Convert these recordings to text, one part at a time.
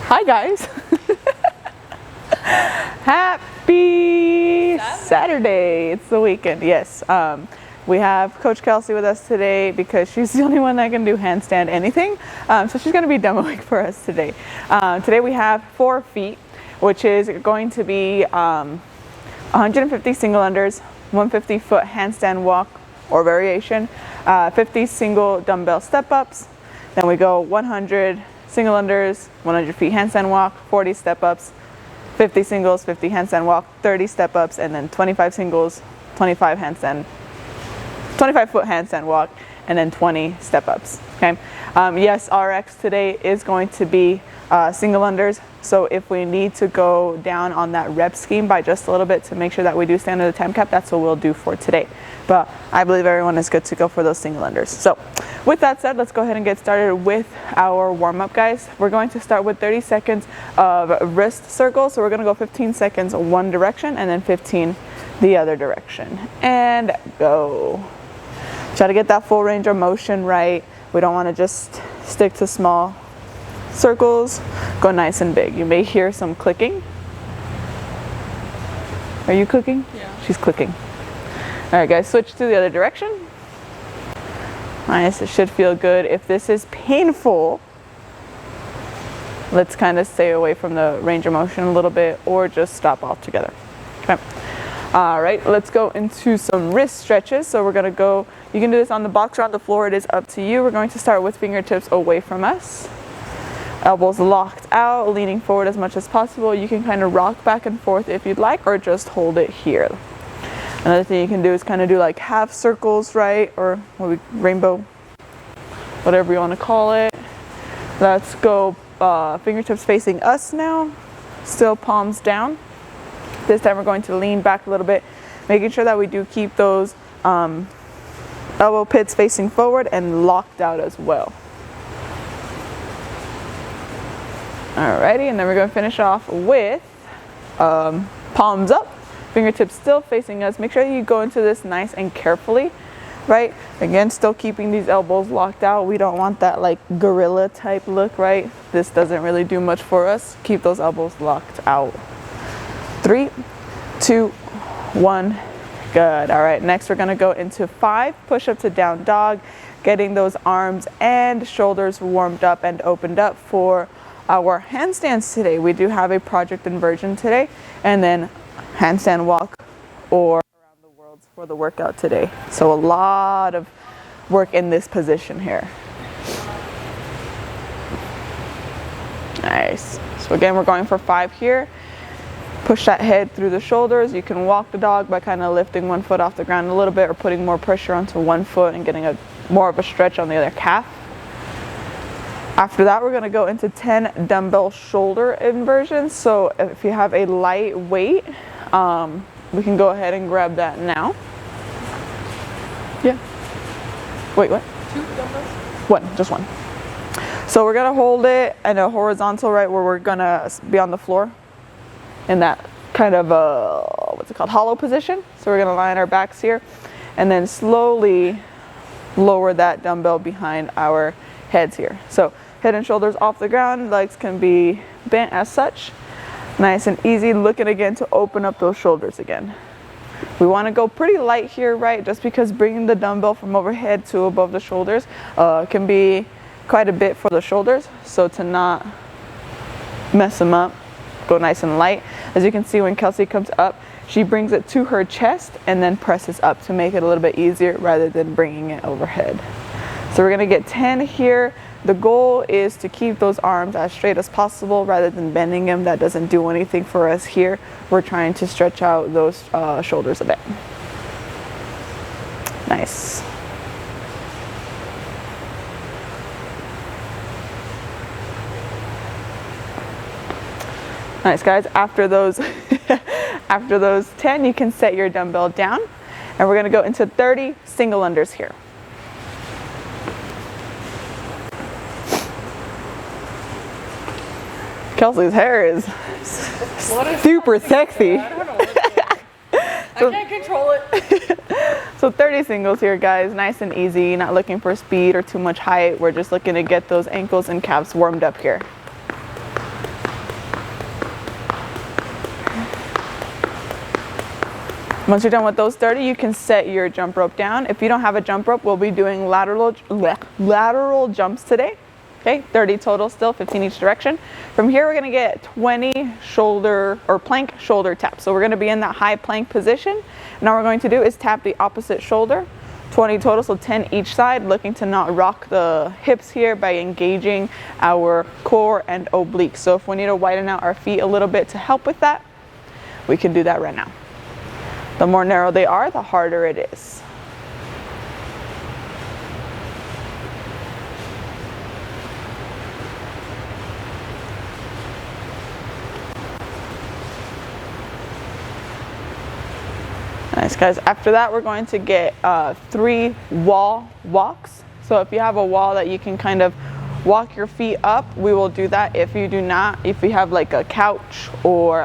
Hi guys. Happy Saturday. It's the weekend. Yes. We have Coach Kelsey with us today because she's the only one that can do handstand anything. So she's going to be demoing for us today. Today we have 4 feet, which is going to be 150 single unders, 150 foot handstand walk or variation, 50 single dumbbell step ups. Then we go 100 single unders, 100 feet handstand walk, 40 step ups, 50 singles, 50 handstand walk, 30 step ups, and then 25 singles, 25 foot handstand walk, and then 20 step ups. Okay. Yes, RX today is going to be single unders. So if we need to go down on that rep scheme by just a little bit to make sure that we do stay under the time cap, that's what we'll do for today. But I believe everyone is good to go for those single unders. So with that said, let's go ahead and get started with our warm up, guys. We're going to start with 30 seconds of wrist circles. So we're going to go 15 seconds one direction and then 15 the other direction. And go. Try to get that full range of motion right. We don't want to just stick to small circles. Go nice and big. You may hear some clicking. Are you clicking? Yeah. She's clicking. All right, guys, switch to the other direction. Nice, it should feel good. If this is painful, let's kind of stay away from the range of motion a little bit or just stop altogether. Okay. All right, let's go into some wrist stretches. So we're gonna go, you can do this on the box or on the floor, it is up to you. We're going to start with fingertips away from us. Elbows locked out, leaning forward as much as possible. You can kind of rock back and forth if you'd like, or just hold it here. Another thing you can do is kind of do like half circles, right? Or rainbow, whatever you want to call it. Let's go fingertips facing us now. Still palms down. This time we're going to lean back a little bit, making sure that we do keep those elbow pits facing forward and locked out as well. Alrighty, and then we're going to finish off with palms up, fingertips still facing us. Make sure you go into this nice and carefully, right? Again, still keeping these elbows locked out. We don't want that like gorilla type look, right? This doesn't really do much for us. Keep those elbows locked out. 3, 2, 1, good. All right, next we're going to go into 5 push-up to down dog, getting those arms and shoulders warmed up and opened up for our handstands today. We do have a project inversion today, and then handstand walk or around the world for the workout today. So a lot of work in this position here. Nice. So again, we're going for 5 here. Push that head through the shoulders. You can walk the dog by kind of lifting one foot off the ground a little bit or putting more pressure onto one foot and getting more of a stretch on the other calf. After that, we're going to go into 10 dumbbell shoulder inversions. So if you have a light weight, we can go ahead and grab that now. Yeah. Wait, what? 2 dumbbells? 1, just 1. So we're going to hold it in a horizontal, right, where we're going to be on the floor in that kind of what's it called, hollow position. So we're going to line our backs here and then slowly lower that dumbbell behind our heads here. So head and shoulders off the ground, legs can be bent as such. Nice and easy, looking again to open up those shoulders again. We want to go pretty light here, right? Just because bringing the dumbbell from overhead to above the shoulders can be quite a bit for the shoulders. So to not mess them up, go nice and light. As you can see, when Kelsey comes up, she brings it to her chest and then presses up to make it a little bit easier rather than bringing it overhead. So we're going to get 10 here. The goal is to keep those arms as straight as possible rather than bending them. That doesn't do anything for us here. We're trying to stretch out those shoulders a bit. Nice. Nice, guys. After those 10, you can set your dumbbell down, and we're going to go into 30 single unders here. Kelsey's hair is super sexy. I don't know what I can't control it. So 30 singles here, guys. Nice and easy. Not looking for speed or too much height. We're just looking to get those ankles and calves warmed up here. Once you're done with those 30, you can set your jump rope down. If you don't have a jump rope, we'll be doing lateral jumps today. Okay, 30 total still, 15 each direction. From here, we're gonna get 20 shoulder or plank shoulder taps. So we're gonna be in that high plank position. Now what we're going to do is tap the opposite shoulder, 20 total, so 10 each side, looking to not rock the hips here by engaging our core and obliques. So if we need to widen out our feet a little bit to help with that, we can do that right now. The more narrow they are, the harder it is. Nice, guys. After that, we're going to get 3 wall walks. So if you have a wall that you can kind of walk your feet up, we will do that. If you do not, if you have like a couch or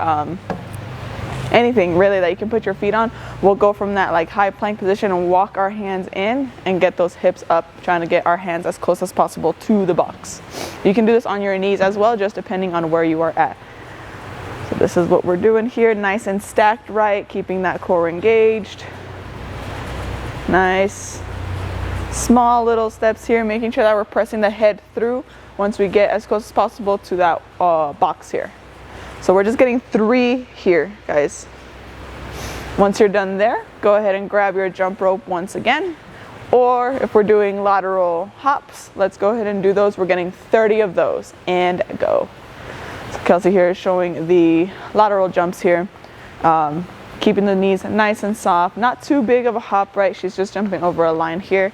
anything really that you can put your feet on, we'll go from that like high plank position and walk our hands in and get those hips up, trying to get our hands as close as possible to the box. You can do this on your knees as well, just depending on where you are at. So this is what we're doing here, nice and stacked right, keeping that core engaged. Nice. Small little steps here, making sure that we're pressing the head through once we get as close as possible to that box here. So we're just getting 3 here, guys. Once you're done there, go ahead and grab your jump rope once again. Or if we're doing lateral hops, let's go ahead and do those. We're getting 30 of those and go. So Kelsey here is showing the lateral jumps here. Keeping the knees nice and soft, not too big of a hop, right? She's just jumping over a line here.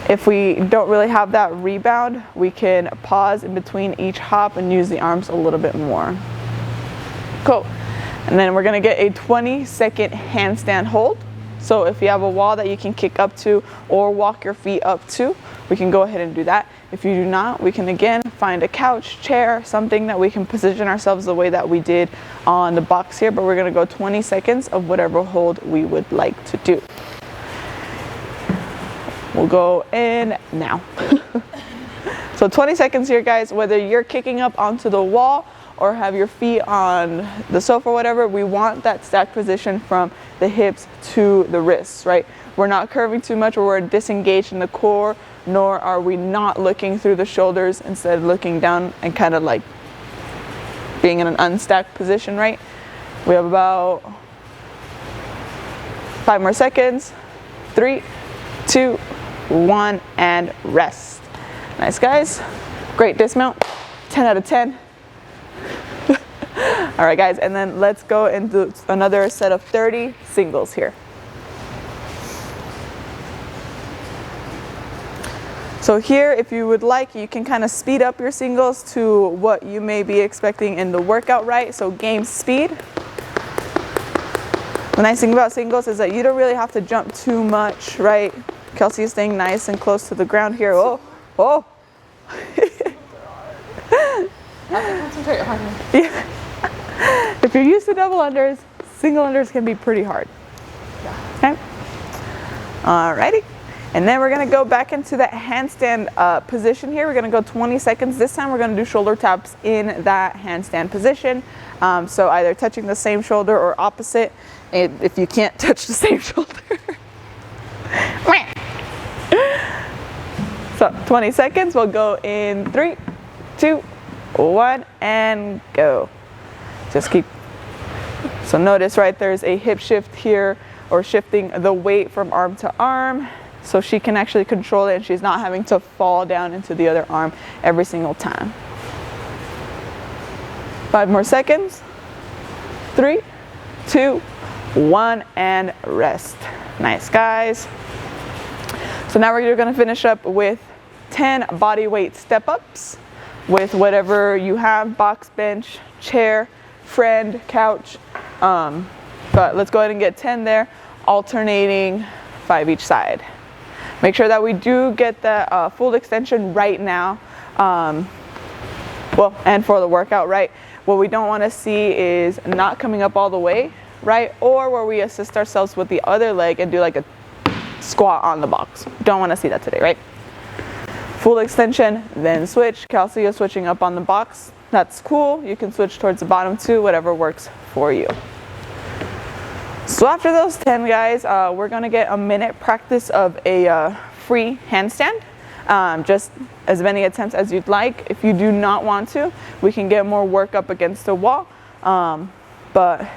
If we don't really have that rebound, we can pause in between each hop and use the arms a little bit more. Cool. And then we're gonna get a 20-second handstand hold. So if you have a wall that you can kick up to or walk your feet up to, we can go ahead and do that. If you do not, we can again find a couch, chair, something that we can position ourselves the way that we did on the box here, but we're gonna go 20 seconds of whatever hold we would like to do. We'll go in now. So 20 seconds here, guys. Whether you're kicking up onto the wall or have your feet on the sofa or whatever, we want that stacked position from the hips to the wrists, right? We're not curving too much or we're disengaged in the core, nor are we not looking through the shoulders, instead of looking down and kind of like being in an unstacked position, right? We have about 5 more seconds. 3, 2, 1, and rest. Nice, guys. Great dismount. 10 out of 10. All right, guys, and then let's go into another set of 30 singles here. So here, if you would like, you can kind of speed up your singles to what you may be expecting in the workout, right? So game speed. The nice thing about singles is that you don't really have to jump too much, right? Kelsey is staying nice and close to the ground here. Oh, oh. I have to concentrate harder. Yeah. If you're used to double unders, single unders can be pretty hard. Okay. Alrighty. And then we're gonna go back into that handstand position here. We're gonna go 20 seconds. This time we're gonna do shoulder taps in that handstand position. So either touching the same shoulder or opposite, and if you can't touch the same shoulder. So 20 seconds, we'll go in 3, 2, 1, and go. Just keep, so notice, right, there's a hip shift here, or shifting the weight from arm to arm, so she can actually control it and she's not having to fall down into the other arm every single time. 5 more seconds. 3, 2, 1, and rest. Nice, guys. So now we're going to finish up with 10 body weight step ups with whatever you have, box, bench, chair, friend, couch. But let's go ahead and get 10 there, alternating 5 each side. Make sure that we do get the full extension right now. Well, and for the workout, right? What we don't want to see is not coming up all the way, right? Or where we assist ourselves with the other leg and do like a squat on the box. Don't want to see that today, right? Full extension, then switch. Kelsey is switching up on the box. That's cool. You can switch towards the bottom too, whatever works for you. So after those 10 guys, we're gonna get a minute practice of a free handstand. Just as many attempts as you'd like. If you do not want to, we can get more work up against the wall. But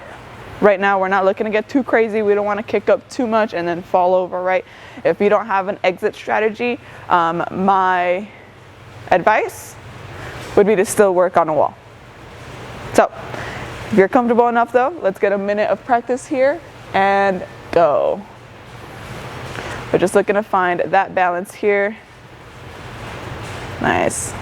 right now we're not looking to get too crazy. We don't want to kick up too much and then fall over, right? If you don't have an exit strategy, my advice would be to still work on a wall. So if you're comfortable enough though, let's get a minute of practice here and go. We're just looking to find that balance here. Nice.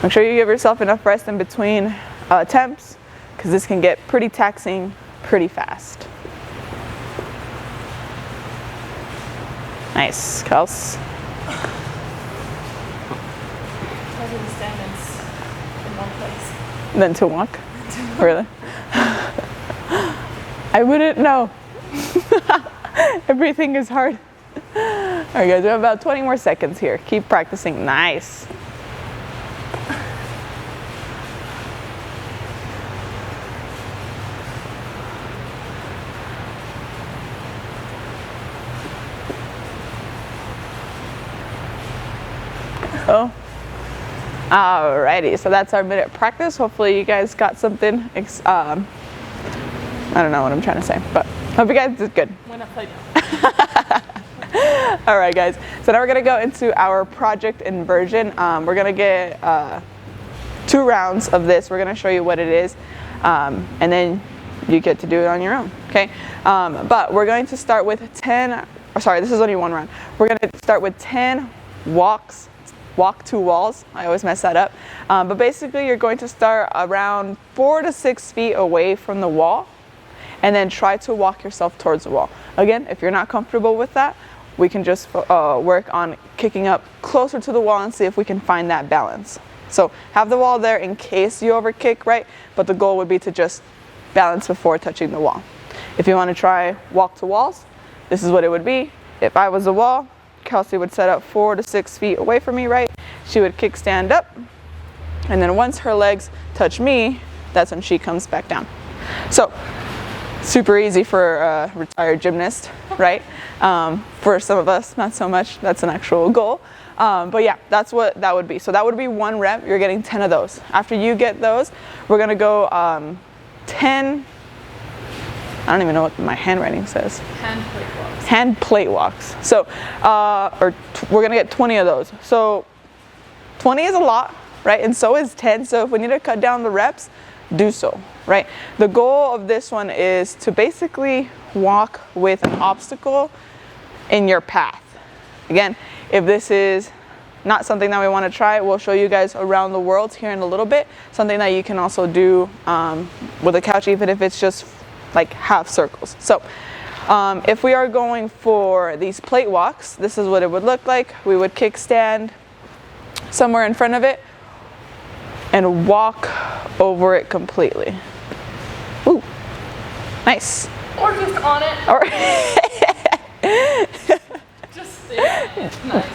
Make sure you give yourself enough rest in between attempts, because this can get pretty taxing pretty fast. Nice, Kels. I didn't stand in one place. Then to walk? Really? I wouldn't know. Everything is hard. All right guys, we have about 20 more seconds here. Keep practicing. Nice. Oh. Alrighty, so that's our minute practice. Hopefully you guys got something. I don't know what I'm trying to say, but hope you guys did good. When I played. All right, guys. So now we're gonna go into our project inversion. We're gonna get 2 rounds of this. We're gonna show you what it is, and then you get to do it on your own. Okay. But we're going to start with 10. Or sorry, this is only 1 round. We're gonna start with 10 walk to walls. I always mess that up. But basically, you're going to start around 4 to 6 feet away from the wall, and then try to walk yourself towards the wall. Again, if you're not comfortable with that, we can just work on kicking up closer to the wall and see if we can find that balance. So have the wall there in case you overkick, right? But the goal would be to just balance before touching the wall. If you want to try walk to walls, this is what it would be. If I was the wall, Kelsey would set up 4 to 6 feet away from me, right? She would kickstand up, and then once her legs touch me, that's when she comes back down. So super easy for a retired gymnast, right? For some of us, not so much. That's an actual goal. But yeah, that's what that would be. So that would be 1 rep. You're getting 10 of those. After you get those, we're gonna go 10. I don't even know what my handwriting says. Hand plate walks. Hand plate walks. So, we're gonna get 20 of those. So 20 is a lot, right? And so is 10. So if we need to cut down the reps, do so, right? The goal of this one is to basically walk with an obstacle in your path. Again, if this is not something that we want to try, we'll show you guys around the world here in a little bit. Something that you can also do with a couch, even if it's just like half circles. So if we are going for these plate walks, this is what it would look like. We would kickstand somewhere in front of it and walk over it completely. Ooh, nice. Or just on it. Or Just stay. It's nice.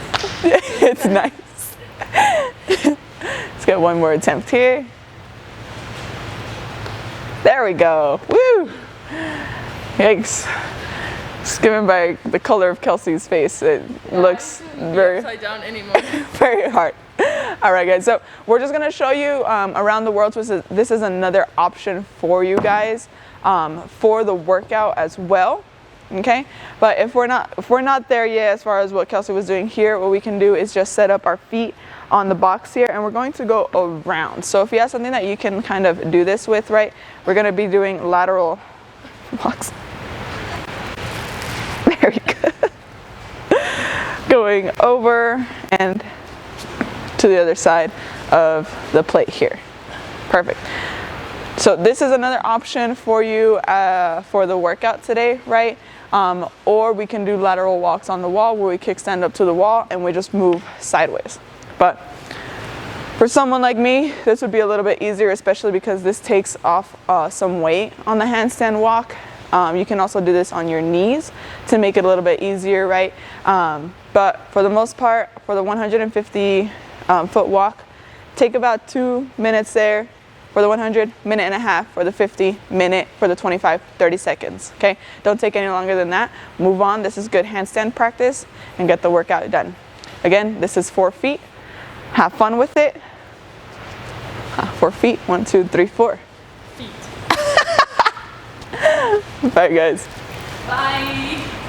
it's nice. Let's get 1 more attempt here. There we go. Woo! Yikes. Just given by the color of Kelsey's face, it looks very upside down anymore. very hard. All right, guys. So we're just gonna show you around the world. So this is another option for you guys for the workout as well. Okay. But if we're not there yet, as far as what Kelsey was doing here, what we can do is just set up our feet on the box here, and we're going to go around. So if you have something that you can kind of do this with, right? We're gonna be doing lateral walks. Very good. Going over and to the other side of the plate here. Perfect. So this is another option for you for the workout today, right? Or we can do lateral walks on the wall where we kickstand up to the wall and we just move sideways. But for someone like me, this would be a little bit easier, especially because this takes off some weight on the handstand walk. You can also do this on your knees to make it a little bit easier, right? But for the most part, for the 150 foot walk, take about 2 minutes there, for the 100, minute and a half for the 50, minute for the 25, 30 seconds, okay? Don't take any longer than that. Move on. This is good handstand practice and get the workout done. Again, this is 4 feet. Have fun with it. 4 feet, 1, 2, 3, 4. Feet. Bye, guys. Bye.